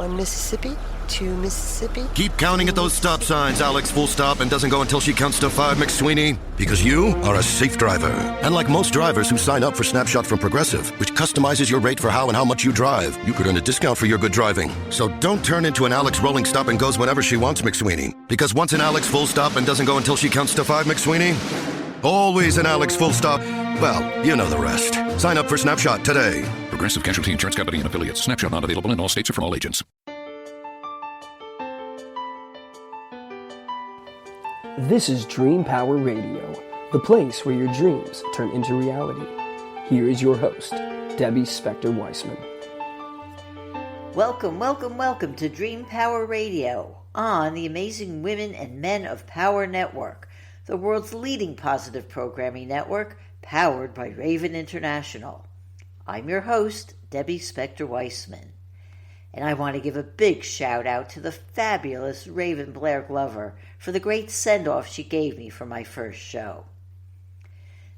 on Mississippi to Mississippi. Keep counting at those stop signs, Alex, full stop, and doesn't go until she counts to 5, McSweeney. Because you are a safe driver. And like most drivers who sign up for Snapshot from Progressive, which customizes your rate for how and how much you drive, you could earn a discount for your good driving. So don't turn into an Alex rolling stop and goes whenever she wants, McSweeney. Because once an Alex full stop and doesn't go until she counts to 5, McSweeney, always an Alex full stop. Well, you know the rest. Sign up for Snapshot today. Progressive Casualty Insurance Company and affiliates. Snapshot not available in all states or from all agents. This is Dream Power Radio, the place where your dreams turn into reality. Here is your host, Debbie Spector-Weissman. Welcome, welcome, welcome to Dream Power Radio on the Amazing Women and Men of Power Network, the world's leading positive programming network powered by Raven International. I'm your host, Debbie Spector-Weissman, and I want to give a big shout out to the fabulous Raven Blair Glover for the great send-off she gave me for my first show.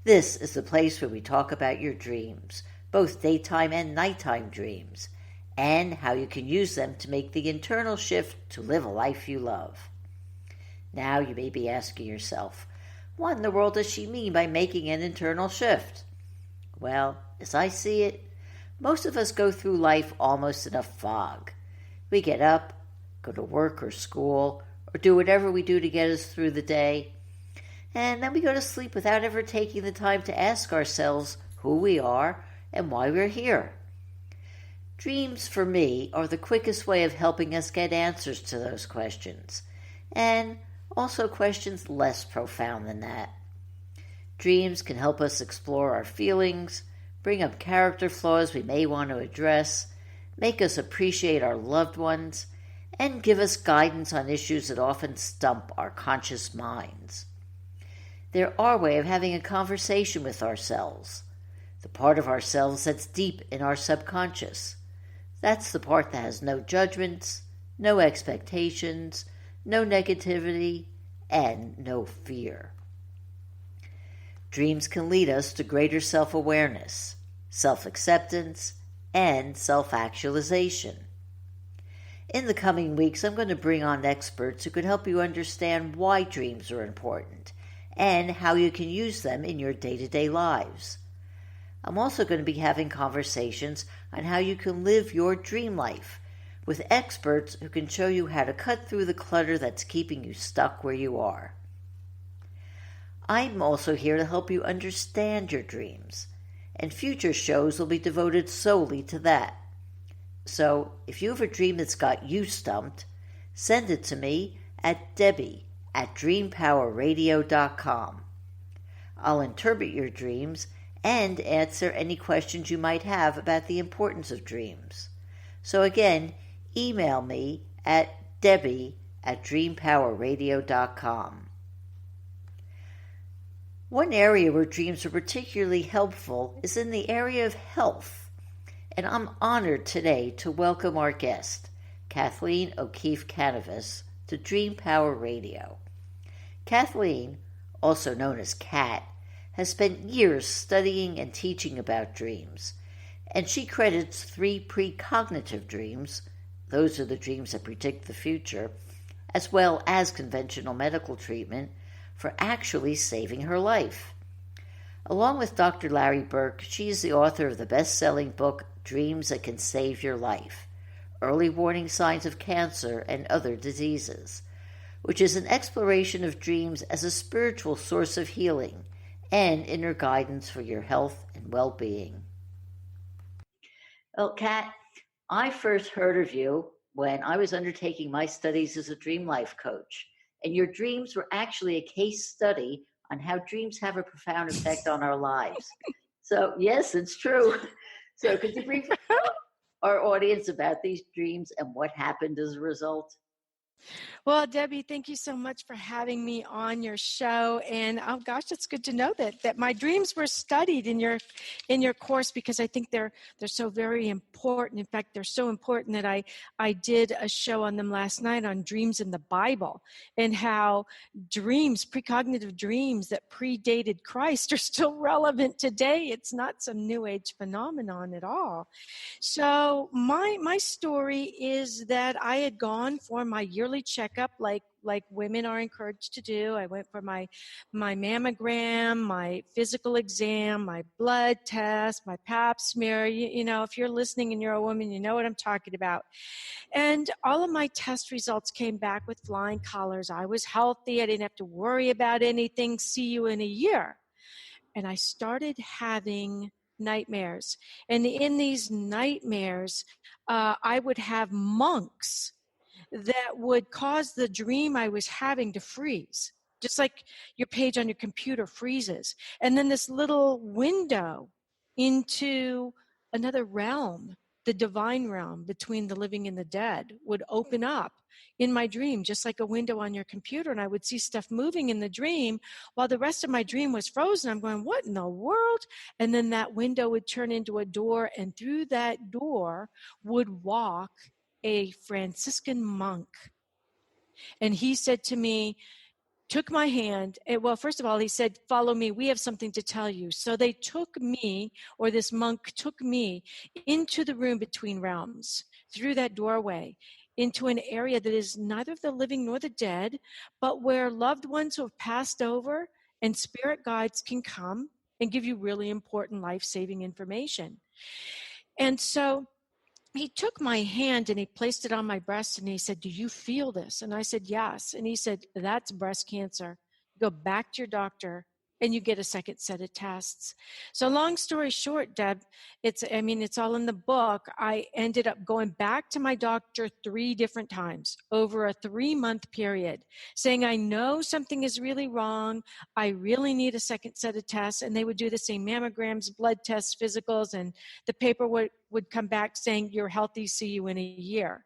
This is the place where we talk about your dreams, both daytime and nighttime dreams, and how you can use them to make the internal shift to live a life you love. Now you may be asking yourself, what in the world does she mean by making an internal shift? Well, as I see it, most of us go through life almost in a fog. We get up, go to work or school, or do whatever we do to get us through the day, and then we go to sleep without ever taking the time to ask ourselves who we are and why we're here. Dreams, for me, are the quickest way of helping us get answers to those questions, and also questions less profound than that. Dreams can help us explore our feelings, bring up character flaws we may want to address, make us appreciate our loved ones, and give us guidance on issues that often stump our conscious minds. They're our way of having a conversation with ourselves, the part of ourselves that's deep in our subconscious. That's the part that has no judgments, no expectations, no negativity, and no fear. Dreams can lead us to greater self-awareness, self-acceptance, and self-actualization. In the coming weeks, I'm going to bring on experts who can help you understand why dreams are important and how you can use them in your day-to-day lives. I'm also going to be having conversations on how you can live your dream life with experts who can show you how to cut through the clutter that's keeping you stuck where you are. I'm also here to help you understand your dreams, and future shows will be devoted solely to that. So, if you have a dream that's got you stumped, send it to me at debbie@dreampowerradio.com. I'll interpret your dreams and answer any questions you might have about the importance of dreams. So again, email me at debbie@dreampowerradio.com. One area where dreams are particularly helpful is in the area of health. And I'm honored today to welcome our guest, Kathleen O'Keefe-Kanavos, to Dream Power Radio. Kathleen, also known as Kat, has spent years studying and teaching about dreams, and she credits 3 precognitive dreams, those are the dreams that predict the future, as well as conventional medical treatment, for actually saving her life. Along with Dr. Larry Burk, she is the author of the best-selling book, Dreams That Can Save Your Life, Early Warning Signs of Cancer and Other Diseases, which is an exploration of dreams as a spiritual source of healing and inner guidance for your health and well-being. Well, Kat, I first heard of you when I was undertaking my studies as a dream life coach, and your dreams were actually a case study on how dreams have a profound effect on our lives. So, yes, it's true. So could you briefly tell our audience about these dreams and what happened as a result? Well, Debbie, thank you so much for having me on your show. And oh gosh, it's good to know that my dreams were studied in your course, because I think they're so very important. In fact, they're so important that I did a show on them last night on dreams in the Bible, and how dreams, precognitive dreams that predated Christ, are still relevant today. It's not some new age phenomenon at all. So my story is that I had gone for my yearly checkup, like women are encouraged to do. I went for my mammogram, my physical exam, my blood test, my pap smear. You know, if you're listening and you're a woman, you know what I'm talking about. And all of my test results came back with flying colors. I was healthy. I didn't have to worry about anything. See you in a year. And I started having nightmares. And in these nightmares, I would have monks that would cause the dream I was having to freeze, just like your page on your computer freezes. And then this little window into another realm, the divine realm between the living and the dead, would open up in my dream, just like a window on your computer. And I would see stuff moving in the dream while the rest of my dream was frozen. I'm going, what in the world? And then that window would turn into a door, and through that door would walk a Franciscan monk. And he said to me, took my hand. Well, first of all, he said, follow me. We have something to tell you. So they took me, or this monk took me, into the room between realms, through that doorway, into an area that is neither of the living nor the dead, but where loved ones who have passed over and spirit guides can come and give you really important life-saving information. And so he took my hand and he placed it on my breast, and he said, do you feel this? And I said, yes. And he said, that's breast cancer. Go back to your doctor and you get a second set of tests. So long story short, Deb, it's all in the book. I ended up going back to my doctor 3 different times over a 3-month period, saying, I know something is really wrong. I really need a second set of tests. And they would do the same mammograms, blood tests, physicals, and the paper would come back saying, you're healthy, see you in a year.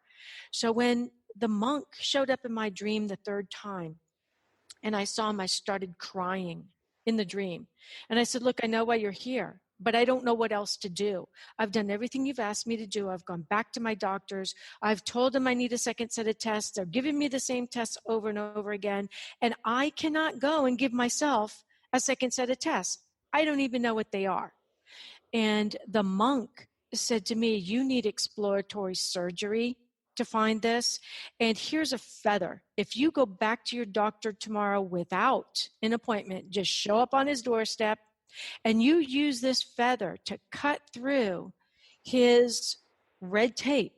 So when the monk showed up in my dream the 3rd time, and I saw him, I started crying in the dream. And I said, look, I know why you're here, but I don't know what else to do. I've done everything you've asked me to do. I've gone back to my doctors. I've told them I need a second set of tests. They're giving me the same tests over and over again. And I cannot go and give myself a second set of tests. I don't even know what they are. And the monk said to me, you need exploratory surgery to find this. And here's a feather. If you go back to your doctor tomorrow without an appointment, just show up on his doorstep and you use this feather to cut through his red tape,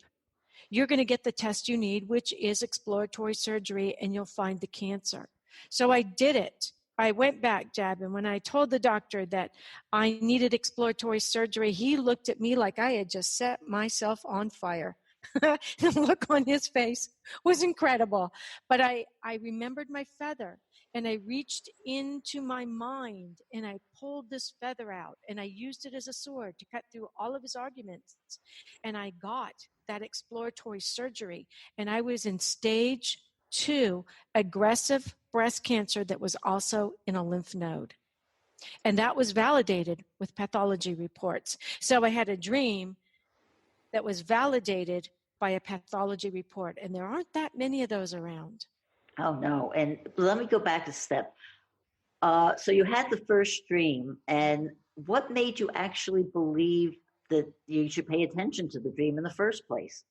you're going to get the test you need, which is exploratory surgery, and you'll find the cancer. So I did it. I went back, Jab, and when I told the doctor that I needed exploratory surgery, he looked at me like I had just set myself on fire. The look on his face was incredible. But I remembered my feather, and I reached into my mind, and I pulled this feather out, and I used it as a sword to cut through all of his arguments. And I got that exploratory surgery, and I was in stage 2 aggressive breast cancer that was also in a lymph node. And that was validated with pathology reports. So I had a dream that was validated by a pathology report, and there aren't that many of those around. Oh, no. And let me go back a step. So you had the first dream, and what made you actually believe that you should pay attention to the dream in the first place?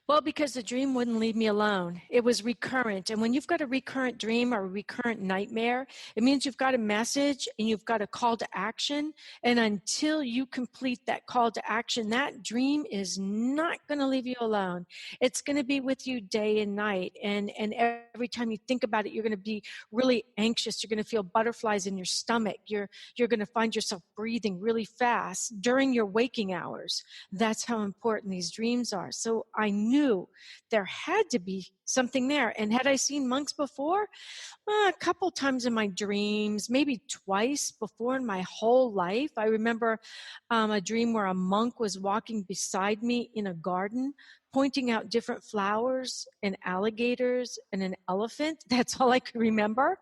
Well, because the dream wouldn't leave me alone. It was recurrent. And when you've got a recurrent dream or a recurrent nightmare, it means you've got a message and you've got a call to action. And until you complete that call to action, that dream is not going to leave you alone. It's going to be with you day and night. And every time you think about it, you're going to be really anxious. You're going to feel butterflies in your stomach. You're going to find yourself breathing really fast during your waking hours. That's how important these dreams are. So I knew there had to be something there. And had I seen monks before? A couple times in my dreams, maybe twice before in my whole life. I remember a dream where a monk was walking beside me in a garden pointing out different flowers and alligators and an elephant. That's all I could remember.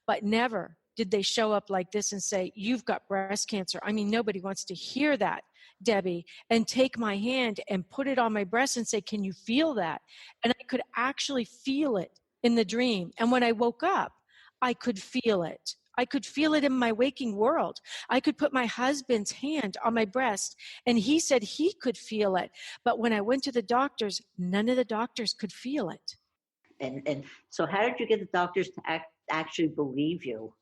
But never did they show up like this and say, you've got breast cancer. I mean, nobody wants to hear that, Debbie, and take my hand and put it on my breast and say, can you feel that? And I could actually feel it in the dream. And when I woke up, I could feel it. I could feel it in my waking world. I could put my husband's hand on my breast, and he said he could feel it. But when I went to the doctors, none of the doctors could feel it. And so how did you get the doctors to actually believe you?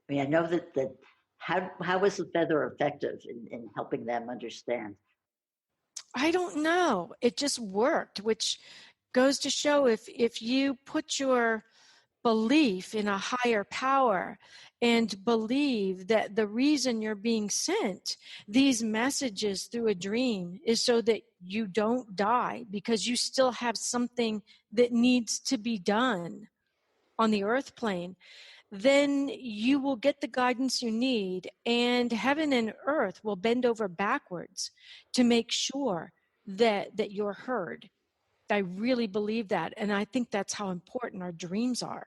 I mean, I know that how was the feather effective in helping them understand? I don't know. It just worked, which goes to show if you put your belief in a higher power and believe that the reason you're being sent these messages through a dream is so that you don't die because you still have something that needs to be done on the earth plane, then you will get the guidance you need, and heaven and earth will bend over backwards to make sure that you're heard. I really believe that, and I think that's how important our dreams are.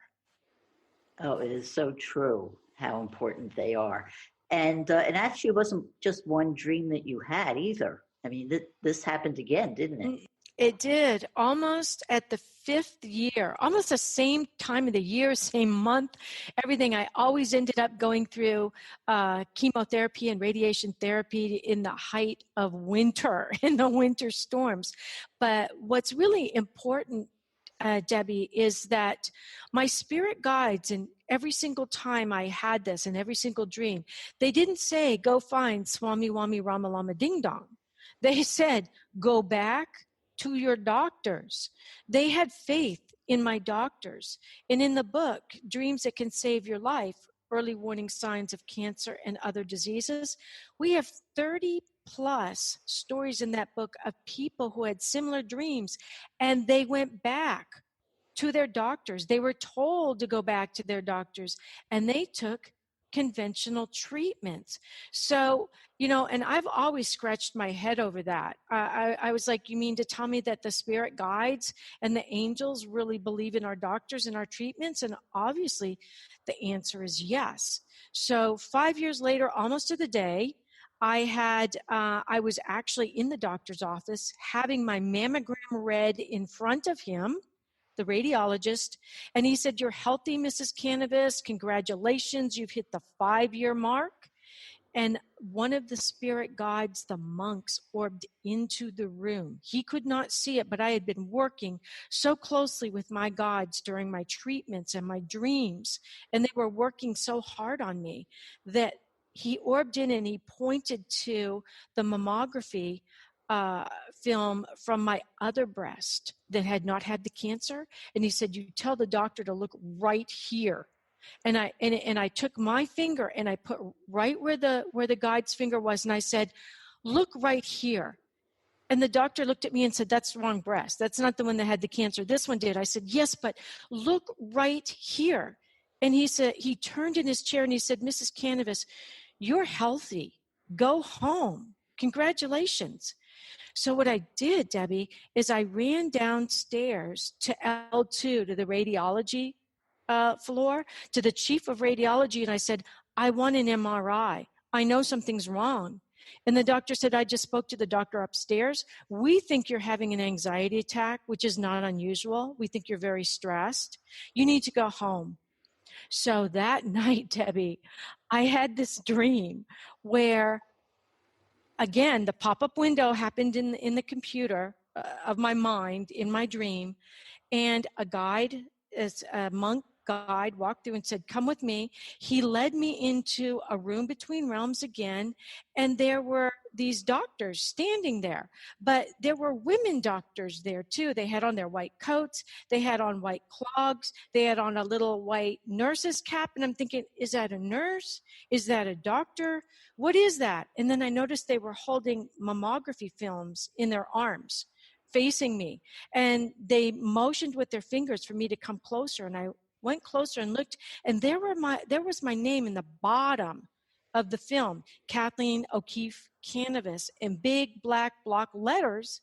Oh, it is so true how important they are. And actually, it wasn't just one dream that you had either. I mean, this happened again, didn't it? It did, almost at the 5th year, almost the same time of the year, same month, everything. I always ended up going through chemotherapy and radiation therapy in the height of winter, in the winter storms. But what's really important, Debbie, is that my spirit guides, and every single time I had this, in every single dream, they didn't say, go find Swami Wami Rama Lama Ding Dong. They said, go back to your doctors. They had faith in my doctors. And in the book, Dreams That Can Save Your Life, Early Warning Signs of Cancer and Other Diseases, we have 30 plus stories in that book of people who had similar dreams, and they went back to their doctors. They were told to go back to their doctors, and they took conventional treatments. So, and I've always scratched my head over that. I was like, you mean to tell me that the spirit guides and the angels really believe in our doctors and our treatments? And obviously the answer is yes. So 5 years later, almost to the day, I was actually in the doctor's office having my mammogram read in front of him, the radiologist, and he said, you're healthy, Mrs. Kanavos. Congratulations, you've hit the 5-year mark. And one of the spirit guides, the monks, orbed into the room. He could not see it, but I had been working so closely with my guides during my treatments and my dreams, and they were working so hard on me that he orbed in and he pointed to the mammography film from my other breast that had not had the cancer. And he said, you tell the doctor to look right here. And I took my finger and I put right where the guide's finger was. And I said, look right here. And the doctor looked at me and said, that's the wrong breast. That's not the one that had the cancer. This one did. I said, yes, but look right here. And he said, he turned in his chair and he said, Mrs. Kanavos, you're healthy. Go home. Congratulations. So what I did, Debbie, is I ran downstairs to L2, to the radiology floor, to the chief of radiology, and I said, I want an MRI. I know something's wrong. And the doctor said, I just spoke to the doctor upstairs. We think you're having an anxiety attack, which is not unusual. We think you're very stressed. You need to go home. So that night, Debbie, I had this dream where, again, the pop-up window happened in the computer of my mind, in my dream, and a monk guide walked through and said, come with me. He led me into a room between realms again, and there were these doctors standing there. But there were women doctors there too. They had on their white coats, they had on white clogs, they had on a little white nurse's cap, and I'm thinking, is that a nurse? Is that a doctor? What is that? And then I noticed they were holding mammography films in their arms, facing me, and they motioned with their fingers for me to come closer, and I went closer and looked, and there was my name in the bottom of the film, Kathleen O'Keefe-Kanavos, in big black block letters,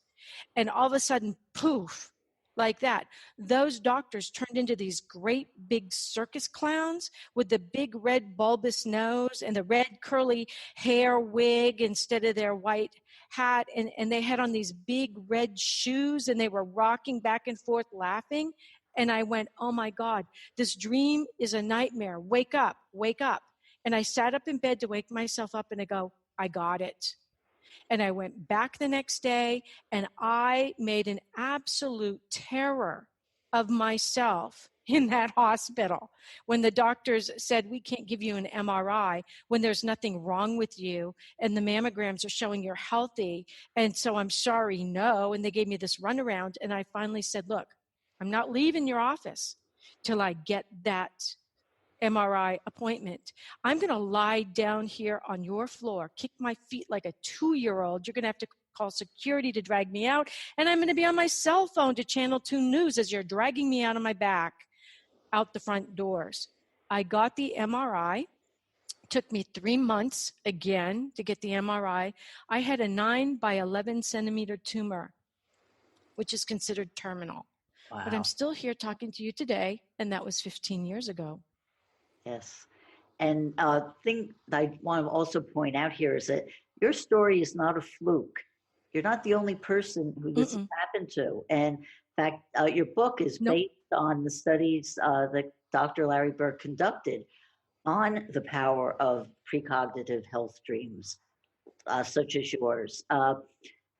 And all of a sudden, poof, like that, those doctors turned into these great big circus clowns with the big red bulbous nose and the red curly hair wig instead of their white hat. And they had on these big red shoes, and they were rocking back and forth laughing. And I went, oh my God, this dream is a nightmare. Wake up, wake up. And I sat up in bed to wake myself up, and I go, I got it. And I went back the next day, and I made an absolute terror of myself in that hospital when the doctors said, we can't give you an MRI when there's nothing wrong with you, and the mammograms are showing you're healthy. And so I'm sorry, no. And they gave me this runaround, and I finally said, look, I'm not leaving your office till I get that MRI appointment. I'm going to lie down here on your floor, kick my feet like a 2-year-old. You're going to have to call security to drag me out. And I'm going to be on my cell phone to Channel 2 News as you're dragging me out on my back out the front doors. I got the MRI. Took me 3 months again to get the MRI. I had a 9 by 11 centimeter tumor, which is considered terminal. Wow. But I'm still here talking to you today, and that was 15 years ago. Yes. And thing I want to also point out here is that your story is not a fluke. You're not the only person who this has happened to. And in fact, your book is based on the studies that Dr. Larry Burk conducted on the power of precognitive health dreams, such as yours.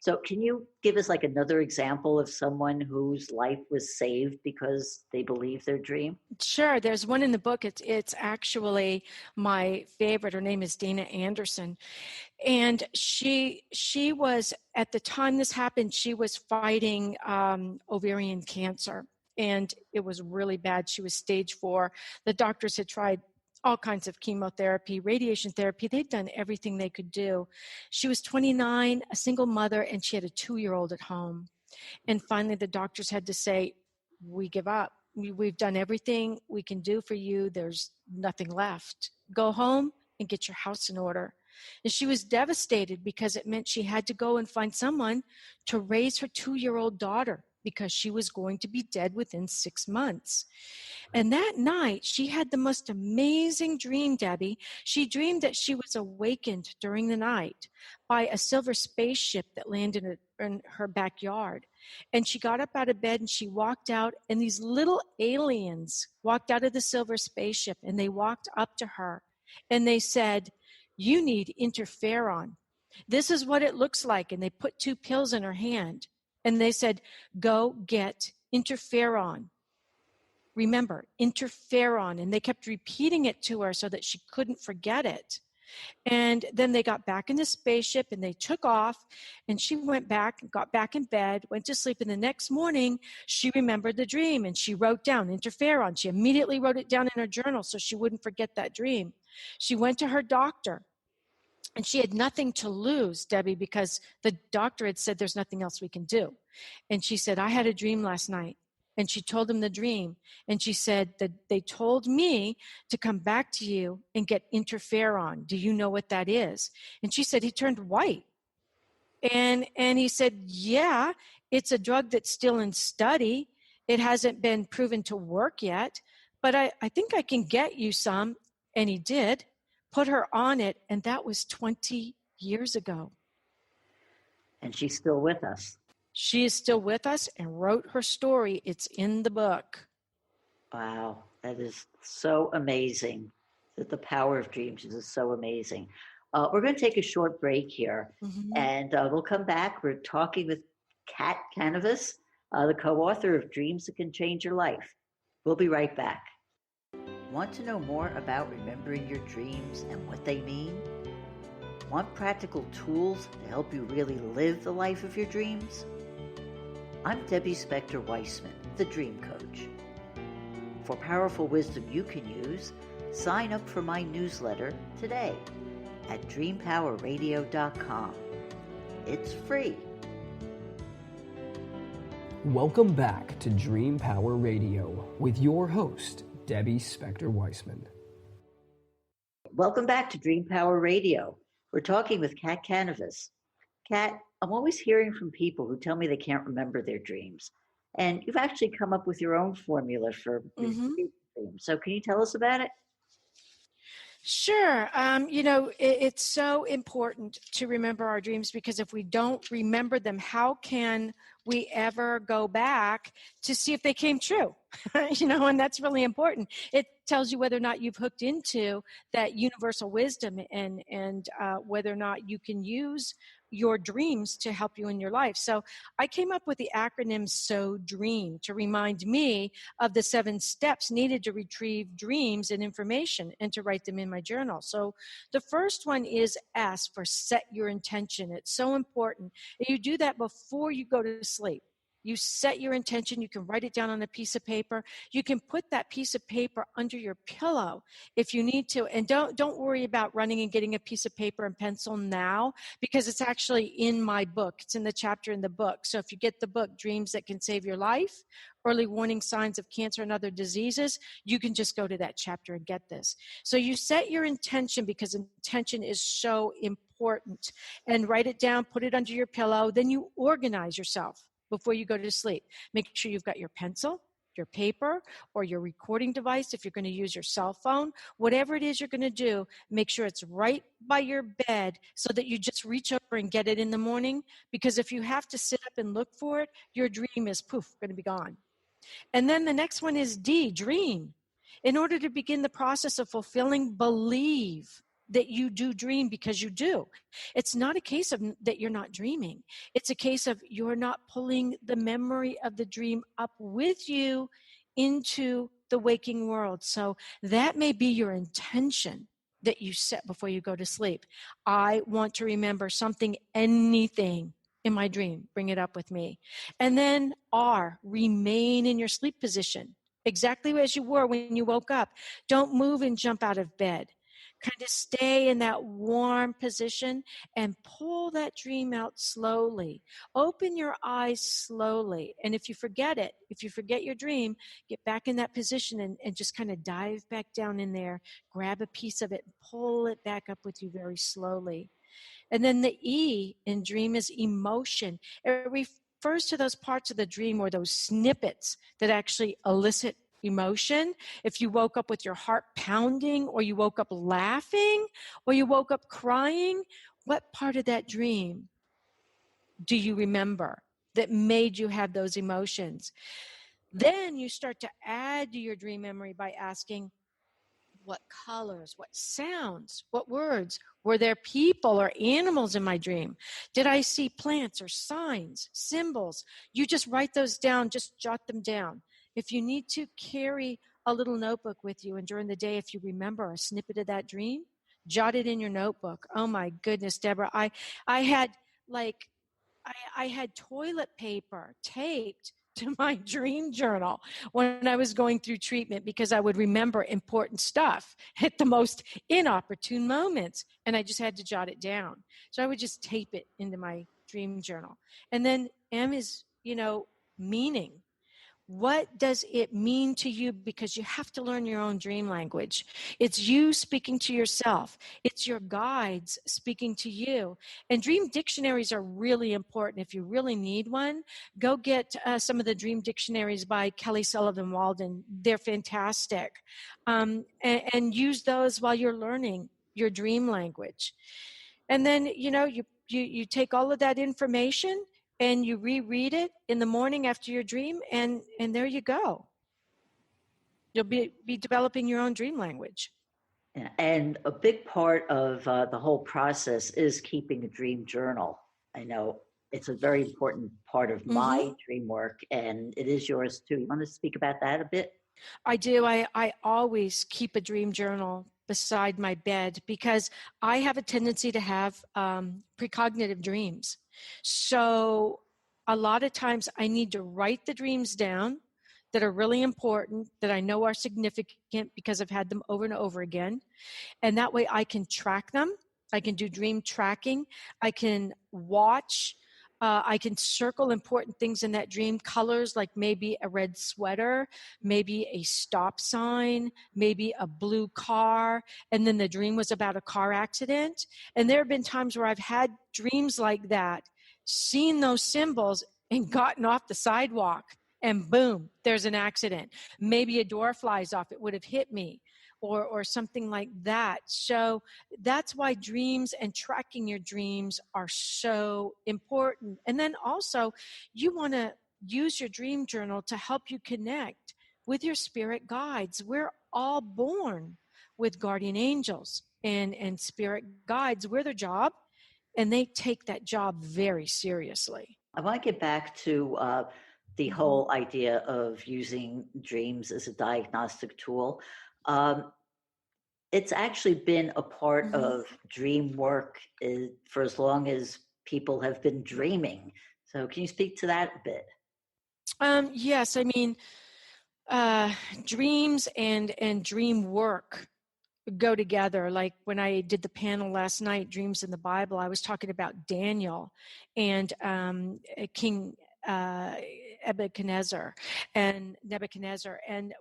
So can you give us like another example of someone whose life was saved because they believed their dream? Sure. There's one in the book. It's actually my favorite. Her name is Dana Anderson. And she was, at the time this happened, she was fighting ovarian cancer. And it was really bad. She was stage 4. The doctors had tried all kinds of chemotherapy, radiation therapy. They'd done everything they could do. She was 29, a single mother, and she had a 2-year-old at home. And finally, the doctors had to say, we give up. We've done everything we can do for you. There's nothing left. Go home and get your house in order. And she was devastated because it meant she had to go and find someone to raise her 2-year-old daughter, because she was going to be dead within 6 months. And that night, she had the most amazing dream, Debbie. She dreamed that she was awakened during the night by a silver spaceship that landed in her backyard. And she got up out of bed and she walked out, and these little aliens walked out of the silver spaceship, and they walked up to her and they said, you need interferon. This is what it looks like. And they put 2 pills in her hand. And they said, go get interferon. Remember, interferon. And they kept repeating it to her so that she couldn't forget it. And then they got back in the spaceship and they took off, and she went back, got back in bed, went to sleep. And the next morning, she remembered the dream and she wrote down interferon. She immediately wrote it down in her journal so she wouldn't forget that dream. She went to her doctor. And she had nothing to lose, Debbie, because the doctor had said there's nothing else we can do. And she said, I had a dream last night. And she told him the dream. And she said that they told me to come back to you and get interferon. Do you know what that is? And she said he turned white. And he said, yeah, it's a drug that's still in study. It hasn't been proven to work yet, but I think I can get you some. And he did. Put her on it, and that was 20 years ago. And she's still with us. She is still with us and wrote her story. It's in the book. Wow, that is so amazing. That the power of dreams is so amazing. We're going to take a short break here, and we'll come back. We're talking with Kanavos, the co-author of Dreams That Can Change Your Life. We'll be right back. Want to know more about remembering your dreams and what they mean? Want practical tools to help you really live the life of your dreams? I'm Debbie Spector-Weissman, the Dream Coach. For powerful wisdom you can use, sign up for my newsletter today at dreampowerradio.com. It's free. Welcome back to Dream Power Radio with your host, Debbie Spector-Weissman. Welcome back to Dream Power Radio. We're talking with Kat Kanavos. Kat, I'm always hearing from people who tell me they can't remember their dreams. And you've actually come up with your own formula for Mm-hmm. dreams. So can you tell us about it? Sure. It's so important to remember our dreams, because if we don't remember them, how can we ever go back to see if they came true? And that's really important. It tells you whether or not you've hooked into that universal wisdom, and whether or not you can use your dreams to help you in your life. So I came up with the acronym SO DREAM to remind me of the 7 steps needed to retrieve dreams and information and to write them in my journal. So the first one is S, for set your intention. It's so important. And you do that before you go to sleep. You set your intention. You can write it down on a piece of paper. You can put that piece of paper under your pillow if you need to. And don't worry about running and getting a piece of paper and pencil now, because it's actually in my book. It's in the chapter in the book. So if you get the book, Dreams That Can Save Your Life, Early Warning Signs of Cancer and Other Diseases, you can just go to that chapter and get this. So you set your intention, because intention is so important, and write it down, put it under your pillow. Then you organize yourself before you go to sleep. Make sure you've got your pencil, your paper, or your recording device if you're going to use your cell phone. Whatever it is you're going to do, make sure it's right by your bed so that you just reach over and get it in the morning, because if you have to sit up and look for it, your dream is going to be gone. And then the next one is D, dream. In order to begin the process of fulfilling, believe that you do dream, because you do. It's not a case of that you're not dreaming. It's a case of you're not pulling the memory of the dream up with you into the waking world. So that may be your intention that you set before you go to sleep. I want to remember something, anything in my dream. Bring it up with me. And then R, remain in your sleep position, exactly as you were when you woke up. Don't move and jump out of bed. Kind of stay in that warm position and pull that dream out slowly. Open your eyes slowly. And if you forget it, if you forget your dream, get back in that position and just kind of dive back down in there, grab a piece of it, and pull it back up with you very slowly. And then the E in dream is emotion. It refers to those parts of the dream, or those snippets that actually elicit emotion. If you woke up with your heart pounding, or you woke up laughing, or you woke up crying, what part of that dream do you remember that made you have those emotions? Then you start to add to your dream memory by asking, what colors, what sounds, what words? Were there people or animals in my dream? Did I see plants or signs, symbols? You just write those down, just jot them down. If you need to, carry a little notebook with you, and during the day, if you remember a snippet of that dream, jot it in your notebook. Oh my goodness, Deborah, I had I had toilet paper taped to my dream journal when I was going through treatment, because I would remember important stuff at the most inopportune moments, and I just had to jot it down. So I would just tape it into my dream journal. And then M is, meaning. What does it mean to you? Because you have to learn your own dream language. It's you speaking to yourself. It's your guides speaking to you. And dream dictionaries are really important. If you really need one, go get some of the dream dictionaries by Kelly Sullivan Walden. They're fantastic. And use those while you're learning your dream language. And then, you take all of that information and you reread it in the morning after your dream, and there you go. You'll be developing your own dream language. And a big part of the whole process is keeping a dream journal. I know it's a very important part of my dream work, and it is yours too. You want to speak about that a bit? I do. I always keep a dream journal beside my bed, because I have a tendency to have precognitive dreams. So a lot of times I need to write the dreams down that are really important, that I know are significant because I've had them over and over again. And that way I can track them. I can do dream tracking. I can watch. I can circle important things in that dream, colors like maybe a red sweater, maybe a stop sign, maybe a blue car, and then the dream was about a car accident. And there have been times where I've had dreams like that, seen those symbols and gotten off the sidewalk, and boom, there's an accident. Maybe a door flies off. It would have hit me, or something like that. So that's why dreams and tracking your dreams are so important. And then also, you want to use your dream journal to help you connect with your spirit guides. We're all born with guardian angels and spirit guides. We're their job, and they take that job very seriously. I want to get back to the whole idea of using dreams as a diagnostic tool. It's actually been a part of dream work for as long as people have been dreaming. So can you speak to that a bit? Yes, I mean, dreams and dream work go together. Like when I did the panel last night, Dreams in the Bible, I was talking about Daniel and King Nebuchadnezzar. And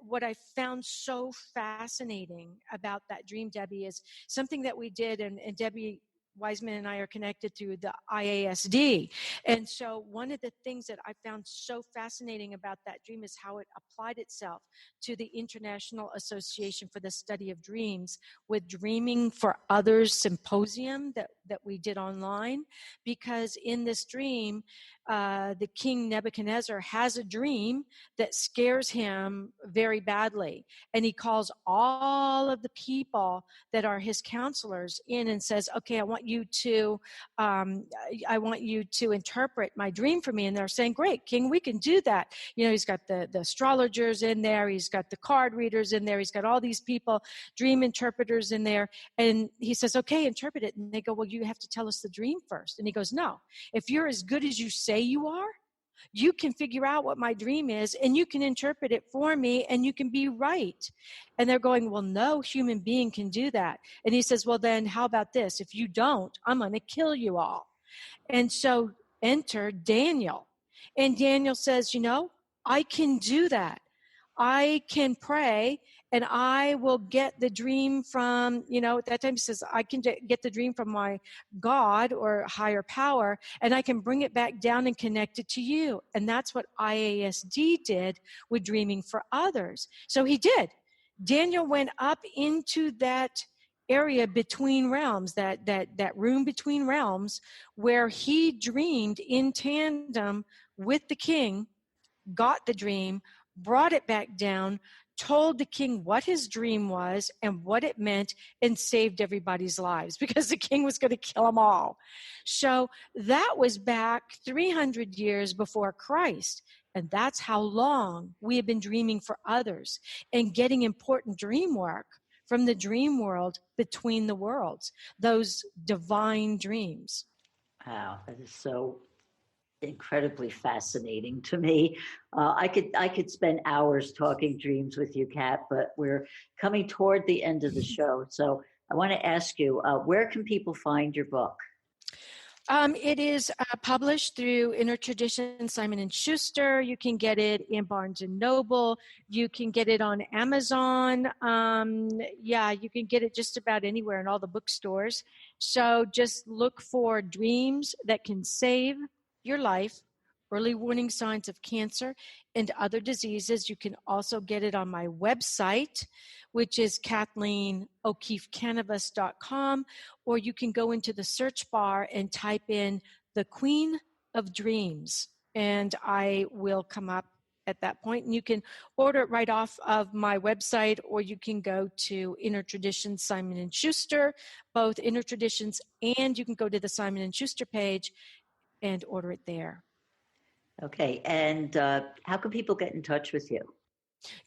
what I found so fascinating about that dream, Debbie, is something that we did, and Debbie Wiseman and I are connected through the IASD. And so one of the things that I found so fascinating about that dream is how it applied itself to the International Association for the Study of Dreams with Dreaming for Others symposium that we did online. Because in this dream, the king Nebuchadnezzar has a dream that scares him very badly. And he calls all of the people that are his counselors in and says, okay, I want you to interpret my dream for me. And they're saying, great, king, we can do that. You know, he's got the astrologers in there. He's got the card readers in there. He's got all these people, dream interpreters in there. And he says, okay, interpret it. And they go, well, you have to tell us the dream first. And he goes, no, if you're as good as you say you are, you can figure out what my dream is and you can interpret it for me and you can be right. And they're going, well, no human being can do that. And he says, well, then how about this? If you don't, I'm going to kill you all. And so enter Daniel. And Daniel says, you know, I can do that. I can pray and I will get the dream from, you know, at that time he says, I can get the dream from my God or higher power and I can bring it back down and connect it to you. And that's what IASD did with Dreaming for Others. So he did. Daniel went up into that area between realms, that room between realms where he dreamed in tandem with the king, got the dream, brought it back down, told the king what his dream was and what it meant, and saved everybody's lives because the king was going to kill them all. So that was back 300 years before Christ. And that's how long we have been dreaming for others and getting important dream work from the dream world between the worlds, those divine dreams. Wow, that is so incredibly fascinating to me. I could spend hours talking dreams with you, Kat, but we're coming toward the end of the show. So I want to ask you, where can people find your book? It is published through Inner Tradition, Simon & Schuster. You can get it in Barnes & Noble. You can get it on Amazon. You can get it just about anywhere in all the bookstores. So just look for Dreams That Can Save Your Life, Early Warning Signs of Cancer and Other Diseases. You can also get it on my website, which is KathleenO'Keefe-Kanavos.com, or you can go into the search bar and type in The Queen of Dreams, and I will come up at that point. And you can order it right off of my website, or you can go to Inner Traditions, Simon & Schuster, both Inner Traditions, and you can go to the Simon & Schuster page and order it there. Okay, and how can people get in touch with you?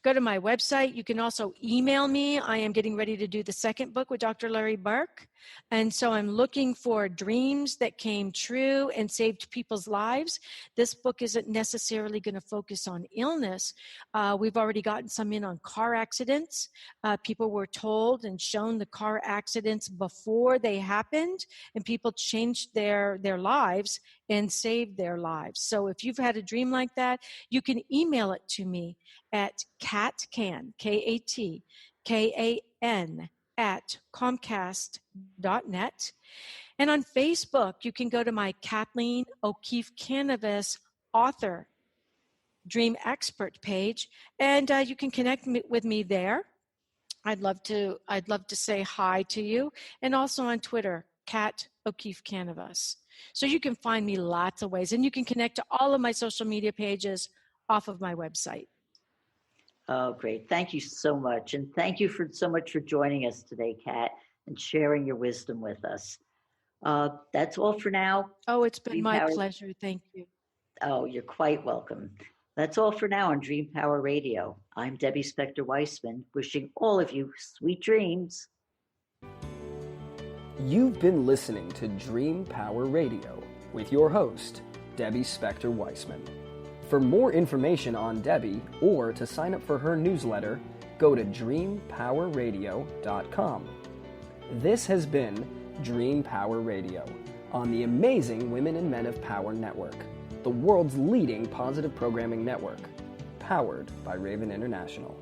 Go to my website. You can also email me. I am getting ready to do the second book with Dr. Larry Burk. And so I'm looking for dreams that came true and saved people's lives. This book isn't necessarily going to focus on illness. We've already gotten some in on car accidents. People were told and shown the car accidents before they happened, and people changed their lives and saved their lives. So if you've had a dream like that, you can email it to me at KATKAN, KATKAN, at Comcast.net. And on Facebook, you can go to my Kathleen O'Keefe-Kanavos author Dream Expert page, and you can connect with me there. I'd love to say hi to you, and also on Twitter, Kat O'Keefe-Kanavos. So you can find me lots of ways, and you can connect to all of my social media pages off of my website. Oh, great. Thank you so much. And thank you so much for joining us today, Kat, and sharing your wisdom with us. That's all for now. Oh, it's been my pleasure. Thank you. Oh, you're quite welcome. That's all for now on Dream Power Radio. I'm Debbie Spector-Weissman, wishing all of you sweet dreams. You've been listening to Dream Power Radio with your host, Debbie Spector-Weissman. For more information on Debbie or to sign up for her newsletter, go to dreampowerradio.com. This has been Dream Power Radio on the Amazing Women and Men of Power Network, the world's leading positive programming network, powered by Raven International.